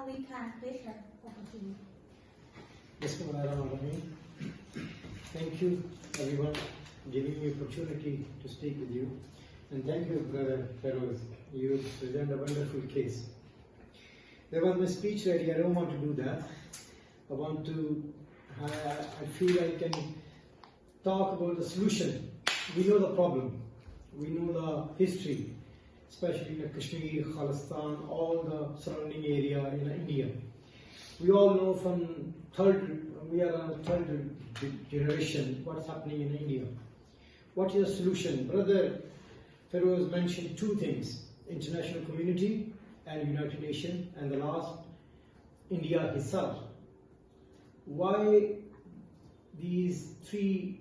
we can please have opportunity. Bismillahirrahmanirrahim. Thank you, everyone, for giving me opportunity to speak with you. And thank you, Brother Feroz. You present a wonderful case. There was my speech ready. I don't want to do that. I feel I can talk about the solution. We know the problem. We know the history, especially in Kashmir, Khalistan, all the surrounding area in India. We all know we are on the third generation, what's happening in India. What is the solution? Brother Feroz mentioned two things, international community and United Nations, and the last, India itself. Why these three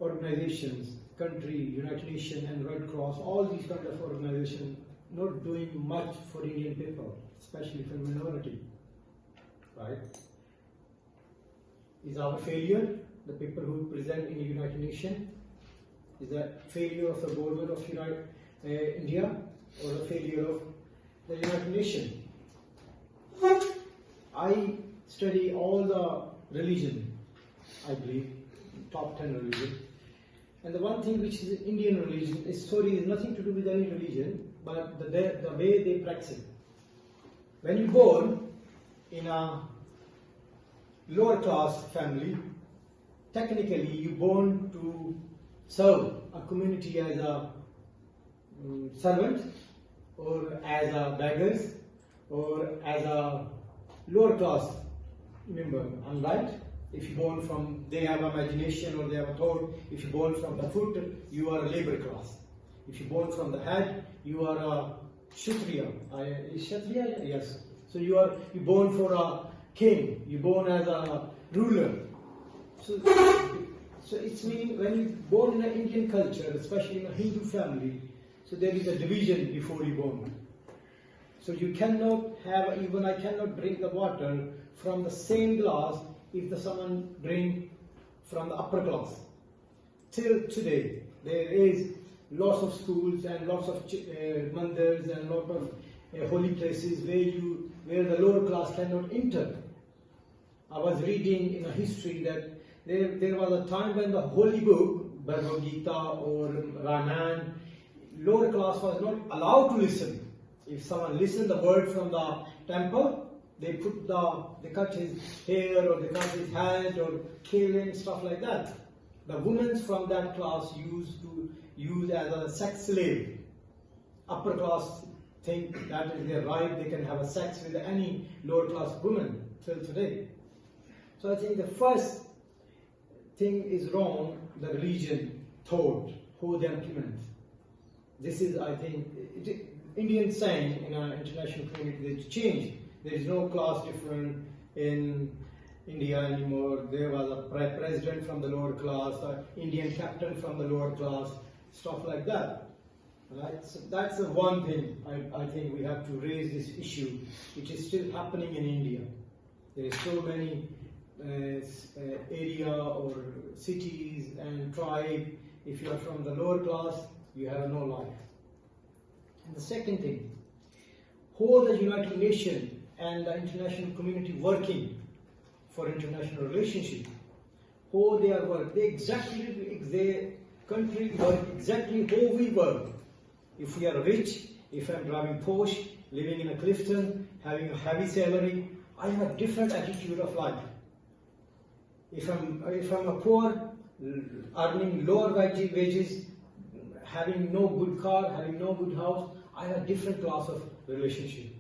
organizations, country, United Nations and Red Cross, all these kind of organizations not doing much for Indian people, especially for minority, right? Is our failure, the people who present in the United Nations, is that failure of the government of India or the failure of the United Nations? I study all the religion, I believe, top 10 religion. And the one thing which is Indian religion is nothing to do with any religion, but the way they practice it. When you're born in a lower class family, technically you're born to serve a community as a servant, or as a beggars, or as a lower class member. I'm right? If you're born from, they have imagination or they have a thought. If you're born from the foot, you are a labor class. If you're born from the head, you are a Kshatriya. Is Kshatriya? Yes. So you're born for a king. You're born as a ruler. So it's mean when you're born in an Indian culture, especially in a Hindu family, so there is a division before you're born. So you cannot have, even I cannot drink the water from the same glass if someone drink from the upper class. Till today, there is lots of schools and lots of mandirs and lots of holy places where the lower class cannot enter. I was reading in a history that there was a time when the holy book, Bhagavad Gita or Ramayana, lower class was not allowed to listen. If someone listened the word from the temple, they cut his hair or they cut his head or kill him, stuff like that. The women from that class used as a sex slave. Upper class think that is their right, they can have a sex with any lower class woman till today. So I think the first thing is wrong, the religion thought, how they implement. This is, I think, Indian saying in our international community, they change. There is no class difference in India anymore. There was a president from the lower class, an Indian captain from the lower class, stuff like that. Right? So that's the one thing I think we have to raise this issue, which is still happening in India. There is so many area or cities and tribe. If you are from the lower class, you have no life. And the second thing, how the United Nations and the international community working for international relationship, how they are work. Their country work exactly how we work. If we are rich, if I'm driving Porsche, living in a Clifton, having a heavy salary, I have a different attitude of life. If I'm a poor, earning lower wages, having no good car, having no good house, I have a different class of relationship.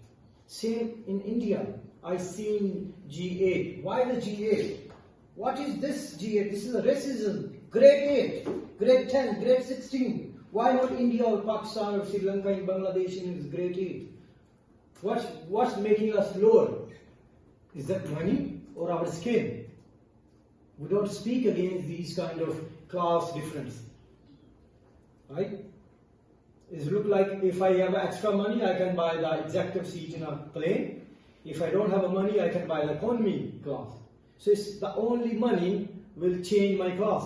Same in India. I seen G8. Why the G8? What is this G8? This is a racism. Grade 8, grade 10, grade 16. Why not India or Pakistan or Sri Lanka and Bangladesh is grade 8? What's making us lower? Is that money or our skin? We don't speak against these kind of class difference. Right? It look like if I have extra money, I can buy the executive seat in a plane. If I don't have money, I can buy the economy class. So it's the only money will change my class,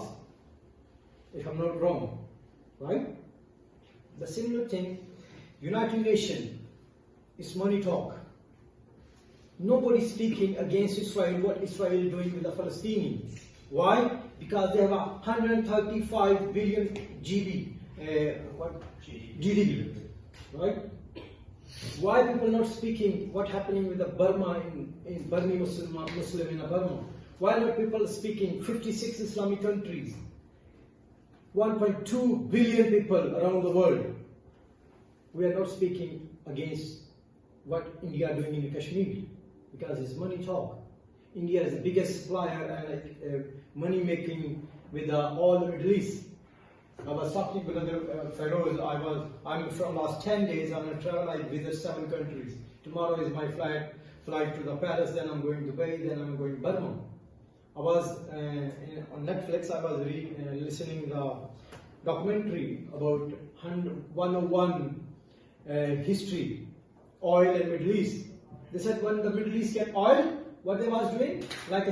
if I'm not wrong. Right? The similar thing, United Nations is money talk. Nobody speaking against Israel, what Israel is doing with the Palestinians. Why? Because they have a 135 billion GDP, right? Why people not speaking what happening with the Burma in Burmese Muslim in Burma? Why not people speaking 56 Islamic countries, 1.2 billion people around the world? We are not speaking against what India is doing in Kashmir because it's money talk. India is the biggest supplier and money making with all the Middle East. I was talking with Feroz. I'm from last 10 days. I'm going to travel. I visit 7 countries. Tomorrow is my flight to the Paris. Then I'm going to Dubai. Then I'm going to Burma. I was on Netflix. I was listening the documentary about 101 history, oil and Middle East. They said when the Middle East get oil, what they was doing, like